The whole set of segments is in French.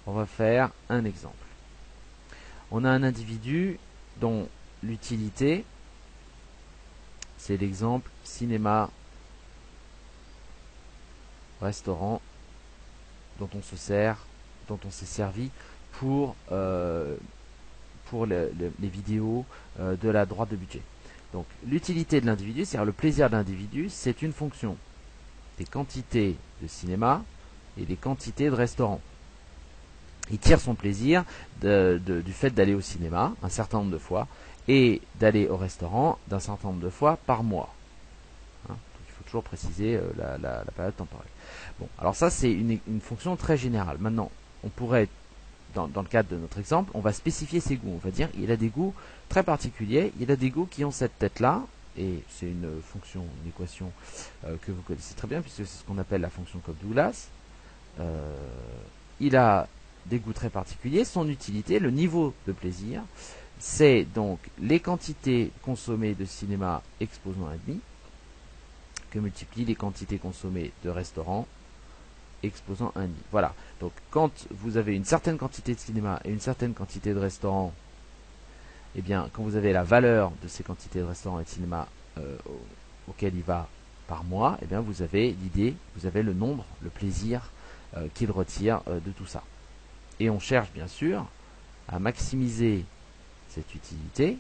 on va faire un exemple. On a un individu dont l'utilité, c'est l'exemple cinéma, restaurant, dont on se sert, dont on s'est servi pour les vidéos de la droite de budget. Donc l'utilité de l'individu, c'est-à-dire le plaisir de l'individu, c'est une fonction des quantités de cinéma et des quantités de restaurants. Il tire son plaisir du fait d'aller au cinéma un certain nombre de fois et d'aller au restaurant d'un certain nombre de fois par mois. Hein, donc il faut toujours préciser la période temporelle. Bon, alors ça c'est une fonction très générale. Maintenant, on pourrait, dans le cadre de notre exemple, on va spécifier ses goûts. On va dire il a des goûts très particuliers, il a des goûts qui ont cette tête-là, et c'est une fonction, une équation que vous connaissez très bien, puisque c'est ce qu'on appelle la fonction Cobb-Douglas. Il a des goûts très particuliers, son utilité, le niveau de plaisir, c'est donc les quantités consommées de cinéma exposant 1,5 que multiplie les quantités consommées de restaurant exposant 1,5. Voilà. Donc quand vous avez une certaine quantité de cinéma et une certaine quantité de restaurant, eh bien quand vous avez la valeur de ces quantités de restaurant et de cinéma auquel il va par mois, eh bien vous avez l'idée, vous avez le nombre, le plaisir qu'il retire de tout ça. Et on cherche bien sûr à maximiser cette utilité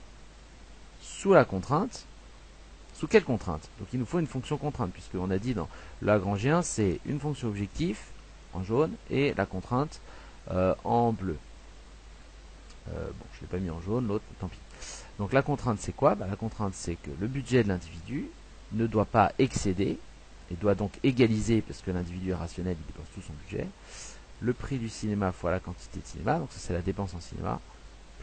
sous la contrainte. Sous quelle contrainte? Donc il nous faut une fonction contrainte, puisqu'on a dit dans le Lagrangien, c'est une fonction objectif en jaune et la contrainte en bleu. Bon, je ne l'ai pas mis en jaune, l'autre, tant pis. Donc la contrainte c'est quoi? La contrainte c'est que le budget de l'individu ne doit pas excéder, et doit donc égaliser, parce que l'individu est rationnel, il dépense tout son budget, le prix du cinéma fois la quantité de cinéma, donc ça c'est la dépense en cinéma,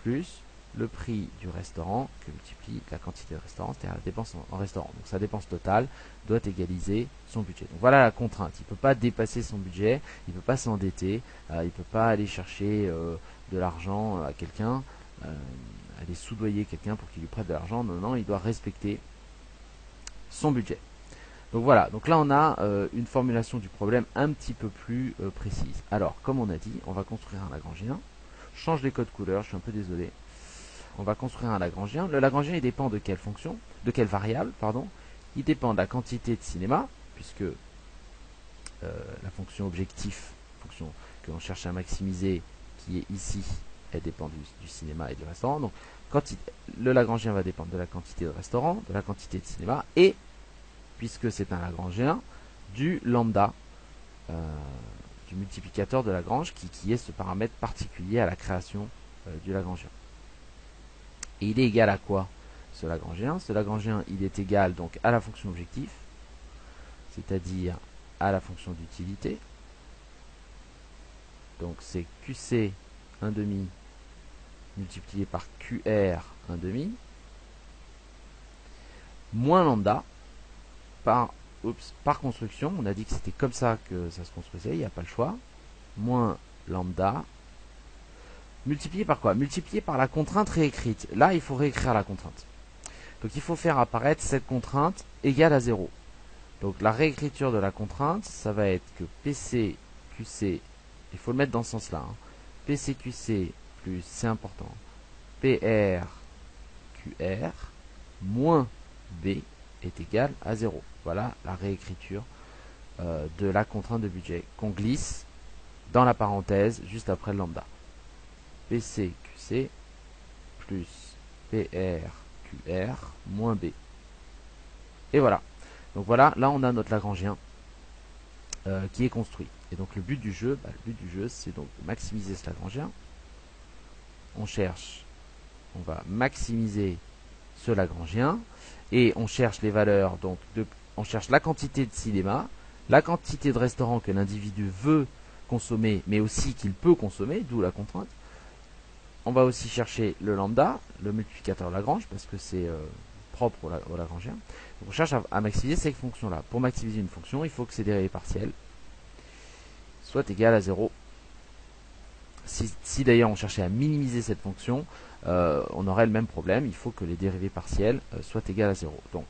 plus le prix du restaurant que multiplie la quantité de restaurant, c'est-à-dire la dépense en restaurant. Donc sa dépense totale doit égaliser son budget. Donc voilà la contrainte. Il ne peut pas dépasser son budget, il ne peut pas s'endetter, il ne peut pas aller chercher de l'argent à quelqu'un, aller soudoyer quelqu'un pour qu'il lui prête de l'argent. Non, non, il doit respecter son budget. Donc voilà, donc là on a une formulation du problème un petit peu plus précise. Alors, comme on a dit, on va construire un Lagrangien. Je change les codes couleurs, je suis un peu désolé. On va construire un Lagrangien. Le Lagrangien, il dépend de quelle fonction, de quelle variable, pardon. Il dépend de la quantité de cinéma, puisque la fonction objectif, fonction que l'on cherche à maximiser, qui est ici, elle dépend du cinéma et du restaurant. Donc, le Lagrangien va dépendre de la quantité de restaurant, de la quantité de cinéma, et, puisque c'est un Lagrangien, du lambda, du multiplicateur de Lagrange, qui est ce paramètre particulier à la création du Lagrangien. Et il est égal à quoi, ce Lagrangien? Ce Lagrangien, il est égal donc à la fonction objectif, c'est-à-dire à la fonction d'utilité. Donc c'est QC 1,5 multiplié par QR 1,5 moins lambda par construction. On a dit que c'était comme ça que ça se construisait, il n'y a pas le choix. Moins lambda multiplié par quoi? Multiplié par la contrainte réécrite. Là, il faut réécrire la contrainte. Donc il faut faire apparaître cette contrainte égale à 0. Donc la réécriture de la contrainte, ça va être que PCQC, il faut le mettre dans ce sens-là, hein, PCQC plus, c'est important, PRQR moins B est égal à 0. Voilà la réécriture de la contrainte de budget qu'on glisse dans la parenthèse juste après le lambda. PCQC plus PRQR moins B. Et voilà. Donc voilà, là on a notre Lagrangien qui est construit. Et donc le but du jeu, c'est donc de maximiser ce Lagrangien. On va maximiser ce Lagrangien et on cherche les valeurs, donc on cherche la quantité de cinéma, la quantité de restaurant que l'individu veut consommer, mais aussi qu'il peut consommer, d'où la contrainte. On va aussi chercher le lambda, le multiplicateur Lagrange, parce que c'est propre au Lagrangien. Donc on cherche à maximiser ces fonctions-là. Pour maximiser une fonction, il faut que ses dérivées partielles soient égales à 0. Si d'ailleurs on cherchait à minimiser cette fonction, on aurait le même problème. Il faut que les dérivées partielles soient égales à 0. Donc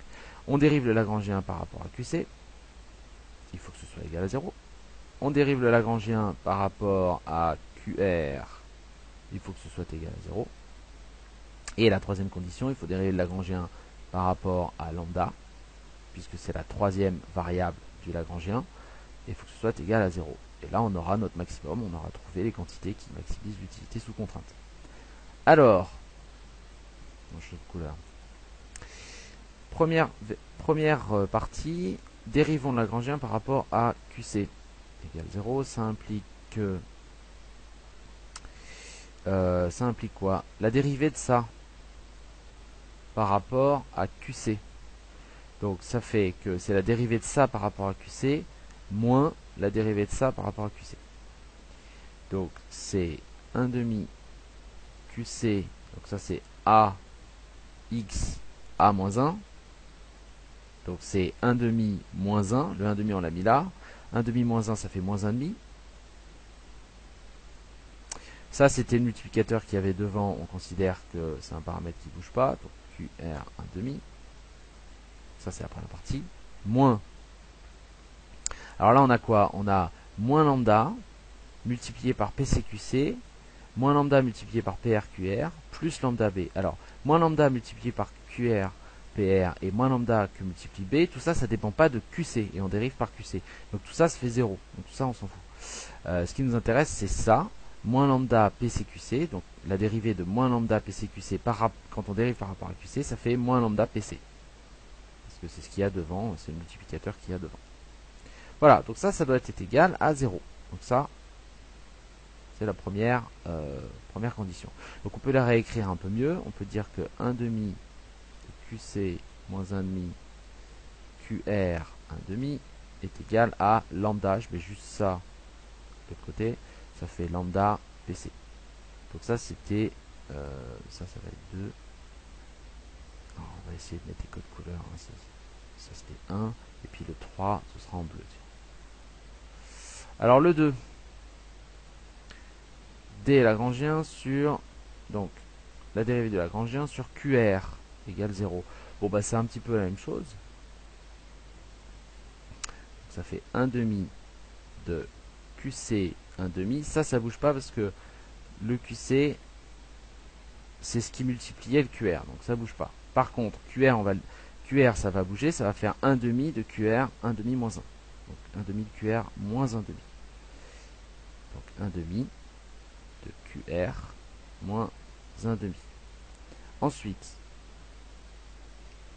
on dérive le Lagrangien par rapport à QC. Il faut que ce soit égal à 0. On dérive le Lagrangien par rapport à QR, il faut que ce soit égal à 0. Et la troisième condition, il faut dériver le Lagrangien par rapport à lambda, puisque c'est la troisième variable du Lagrangien, et il faut que ce soit égal à 0. Et là, on aura notre maximum, on aura trouvé les quantités qui maximisent l'utilité sous contrainte. Alors, première partie, dérivons le Lagrangien par rapport à QC égale 0, ça implique que ça implique quoi? La dérivée de ça par rapport à QC. Donc ça fait que c'est la dérivée de ça par rapport à QC moins la dérivée de ça par rapport à QC. Donc c'est 1 demi QC, donc ça c'est A x A moins 1. Donc c'est 1 demi moins 1, le 1 demi on l'a mis là. 1 demi moins 1 ça fait moins 1 demi. Ça c'était le multiplicateur qu'il y avait devant, on considère que c'est un paramètre qui ne bouge pas, donc QR 1 demi. Ça c'est la première partie. Moins. Alors là on a quoi? On a moins lambda multiplié par PCQC, moins lambda multiplié par PRQR, plus lambda B. Alors, moins lambda multiplié par QR, PR, et moins lambda que multiplie B, tout ça, ça dépend pas de QC, et on dérive par QC. Donc tout ça, ça fait 0. Donc tout ça, on s'en fout. Ce qui nous intéresse, c'est ça, moins lambda PCQC, donc la dérivée de moins lambda PCQC quand on dérive par rapport à QC, ça fait moins lambda PC. Parce que c'est ce qu'il y a devant, c'est le multiplicateur qu'il y a devant. Voilà, donc ça doit être égal à 0. Donc ça, c'est la première condition. Donc on peut la réécrire un peu mieux. On peut dire que 1 demi QC moins 1 demi QR 1 demi est égal à lambda. Je mets juste ça de l'autre côté. Ça fait lambda PC. Donc ça c'était ça va être 2. Alors, on va essayer de mettre des codes couleurs. Hein. Ça c'était 1. Et puis le 3, ce sera en bleu. Alors le 2. D Lagrangien sur, donc, la dérivée de Lagrangien sur QR égale 0. Bon, bah, c'est un petit peu la même chose. Ça fait 1 demi de QC 1 demi. Ça bouge pas parce que le QC, c'est ce qui multipliait le QR. Donc, ça bouge pas. Par contre, QR, ça va bouger. Ça va faire 1 demi de QR 1 demi moins 1. Donc, 1 demi de QR moins 1 demi. Donc, 1 demi de QR moins 1 demi. Ensuite,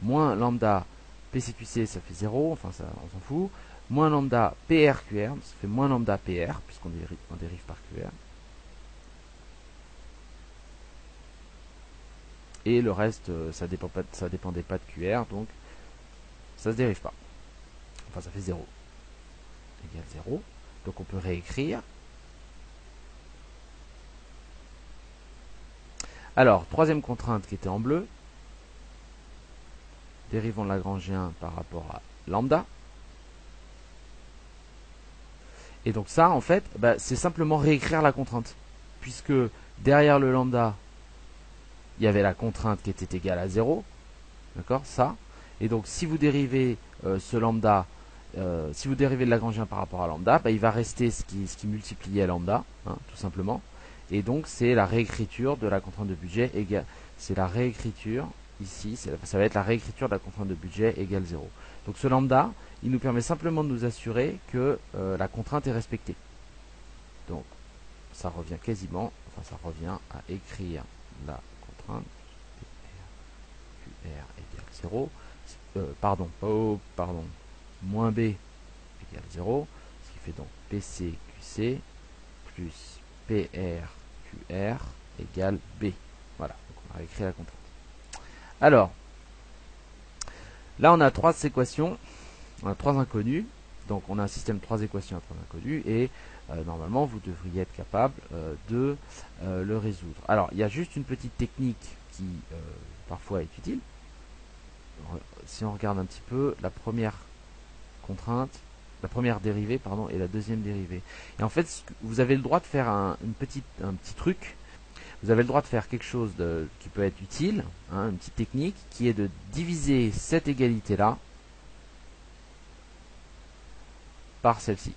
moins lambda PCQC, ça fait 0, enfin ça on s'en fout. Moins lambda PRQR, ça fait moins lambda PR, puisqu'on dérive par QR. Et le reste, ça dépendait pas de QR, donc ça se dérive pas. Enfin ça fait 0. Égale 0. Donc on peut réécrire. Alors, troisième contrainte qui était en bleu. Dérivons le Lagrangien par rapport à lambda. Et donc ça, en fait, bah, c'est simplement réécrire la contrainte. Puisque derrière le lambda, il y avait la contrainte qui était égale à 0. D'accord? Ça. Et donc, si vous dérivez ce lambda, si vous dérivez le Lagrangien par rapport à lambda, bah, il va rester ce qui multipliait lambda, hein, tout simplement. Et donc c'est la réécriture de la contrainte de budget égale, c'est la réécriture ici, ça va être la réécriture de la contrainte de budget égale 0. Donc ce lambda, il nous permet simplement de nous assurer que la contrainte est respectée. Donc ça revient quasiment, enfin ça revient à écrire la contrainte QR égale 0, moins B égale 0, ce qui fait donc PCQC plus PRQR égale B. Voilà, donc on a écrit la contrainte. Alors, là on a trois équations, on a trois inconnus, donc on a un système de trois équations à trois inconnus, et normalement vous devriez être capable de le résoudre. Alors, il y a juste une petite technique qui parfois est utile. Si on regarde un petit peu, la première contrainte, la première dérivée, pardon, et la deuxième dérivée. Et en fait, vous avez le droit de faire un petit truc. Vous avez le droit de faire quelque chose qui peut être utile, hein, une petite technique, qui est de diviser cette égalité-là par celle-ci.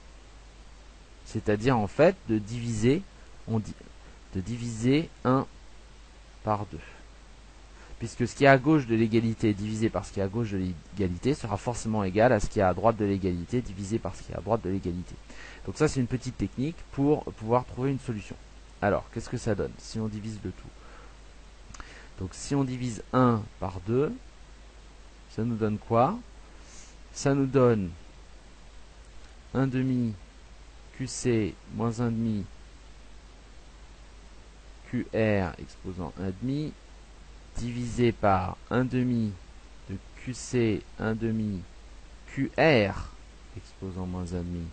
C'est-à-dire, en fait, de diviser, de diviser 1 par 2. Puisque ce qui est à gauche de l'égalité divisé par ce qui est à gauche de l'égalité sera forcément égal à ce qui est à droite de l'égalité divisé par ce qui est à droite de l'égalité. Donc ça, c'est une petite technique pour pouvoir trouver une solution. Alors, qu'est-ce que ça donne si on divise le tout? Donc si on divise 1 par 2, ça nous donne quoi? Ça nous donne 1 demi QC moins 1 demi QR exposant 1 demi divisé par 1 demi de QC 1 demi QR exposant moins 1 demi.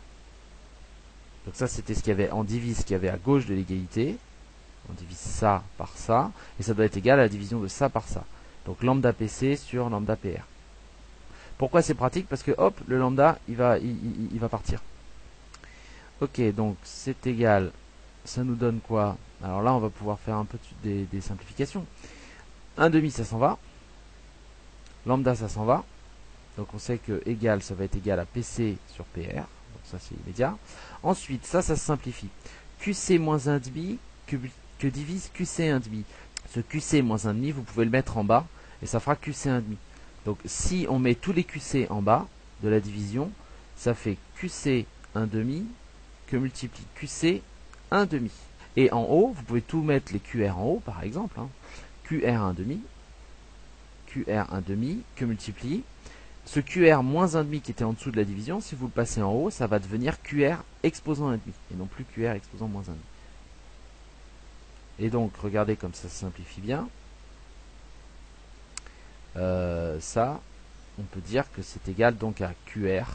Donc ça, c'était ce qu'il y avait, on divise ce qu'il y avait à gauche de l'égalité, on divise ça par ça, et ça doit être égal à la division de ça par ça. Donc lambda PC sur lambda PR. Pourquoi c'est pratique? Parce que hop, le lambda il va partir. Ok, donc c'est égal, ça nous donne quoi? Alors là, on va pouvoir faire un peu des simplifications. 1 demi, ça s'en va. Lambda, ça s'en va. Donc on sait que égal, ça va être égal à PC sur PR. Donc ça, c'est immédiat. Ensuite, ça se simplifie. QC moins 1 demi que divise QC 1 demi. Ce QC moins 1 demi, vous pouvez le mettre en bas et ça fera QC 1 demi. Donc si on met tous les QC en bas de la division, ça fait QC 1 demi que multiplie QC 1 demi. Et en haut, vous pouvez tout mettre les QR en haut, par exemple. Hein. QR 1 demi, QR 1 demi, que multiplie. Ce QR moins 1 demi qui était en dessous de la division, si vous le passez en haut, ça va devenir QR exposant 1 demi, et non plus QR exposant moins 1 demi. Et donc, regardez comme ça se simplifie bien. Ça, on peut dire que c'est égal donc à QR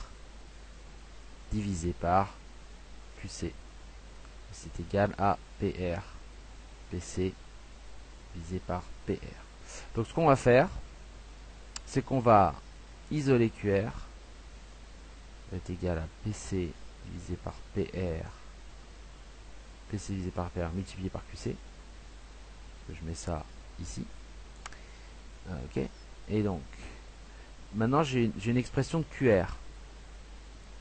divisé par QC. C'est égal à PR, PC divisé par PR. Donc ce qu'on va faire, c'est qu'on va isoler QR, va être égal à PC divisé par PR, PC divisé par PR multiplié par QC. Je mets ça ici. Ok. Et donc, maintenant j'ai une expression de QR.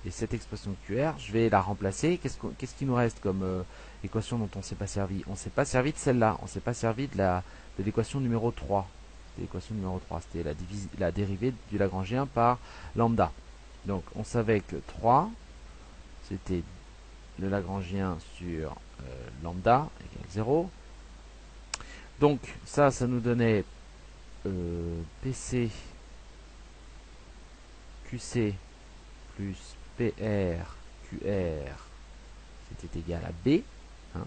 Et cette expression de QR, je vais la remplacer. Qu'est-ce qui nous reste comme équation dont on ne s'est pas servi? On ne s'est pas servi de celle-là. On ne s'est pas servi de l'équation numéro 3. L'équation numéro 3, c'était la dérivée du Lagrangien par lambda. Donc, on savait que 3, c'était le Lagrangien sur lambda égale 0. Donc, ça nous donnait PC QC plus PR QR, c'était égal à B. Hein.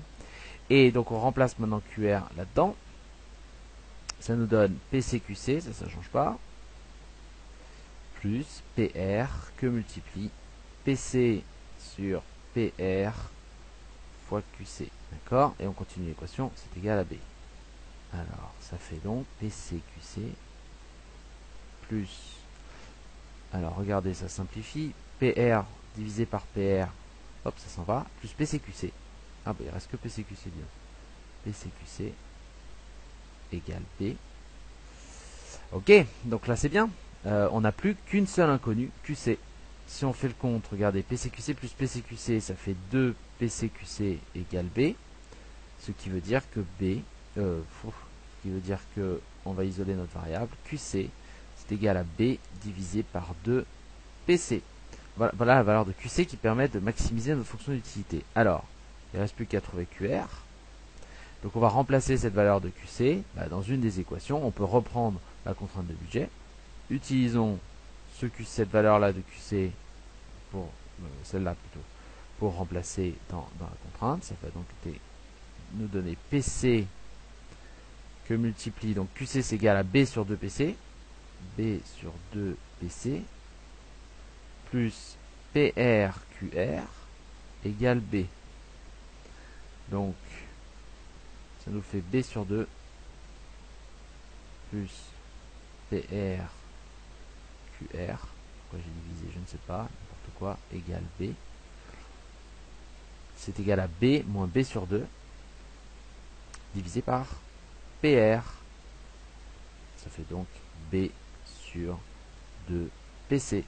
Et donc on remplace maintenant QR là-dedans. Ça nous donne PCQC, ça ne change pas. Plus PR que multiplie PC sur PR fois QC. D'accord? Et on continue l'équation, c'est égal à B. Alors, ça fait donc PCQC plus... Alors, regardez, ça simplifie. PR divisé par PR, hop, ça s'en va. Plus PCQC. Ah, bah, il reste que PCQC bien. PCQC égale B. Ok, donc là, c'est bien. On n'a plus qu'une seule inconnue, QC. Si on fait le compte, regardez, PCQC plus PCQC, ça fait 2 PCQC égale B. Ce qui veut dire que B... qui veut dire que on va isoler notre variable. QC, c'est égal à B divisé par 2 PC. Voilà la valeur de QC qui permet de maximiser notre fonction d'utilité. Alors, il ne reste plus qu'à trouver QR. Donc on va remplacer cette valeur de QC dans une des équations. On peut reprendre la contrainte de budget. Utilisons cette valeur-là de QC pour celle-là plutôt pour remplacer dans la contrainte. Ça va donc nous donner PC que multiplie, donc QC c'est égal à B sur 2 PC, B sur 2 PC, plus PR QR égale B. Donc, ça nous fait B sur 2, plus PR QR, pourquoi j'ai divisé, je ne sais pas, n'importe quoi, égale B. C'est égal à B moins B sur 2, divisé par PR. Ça fait donc B sur 2 PC.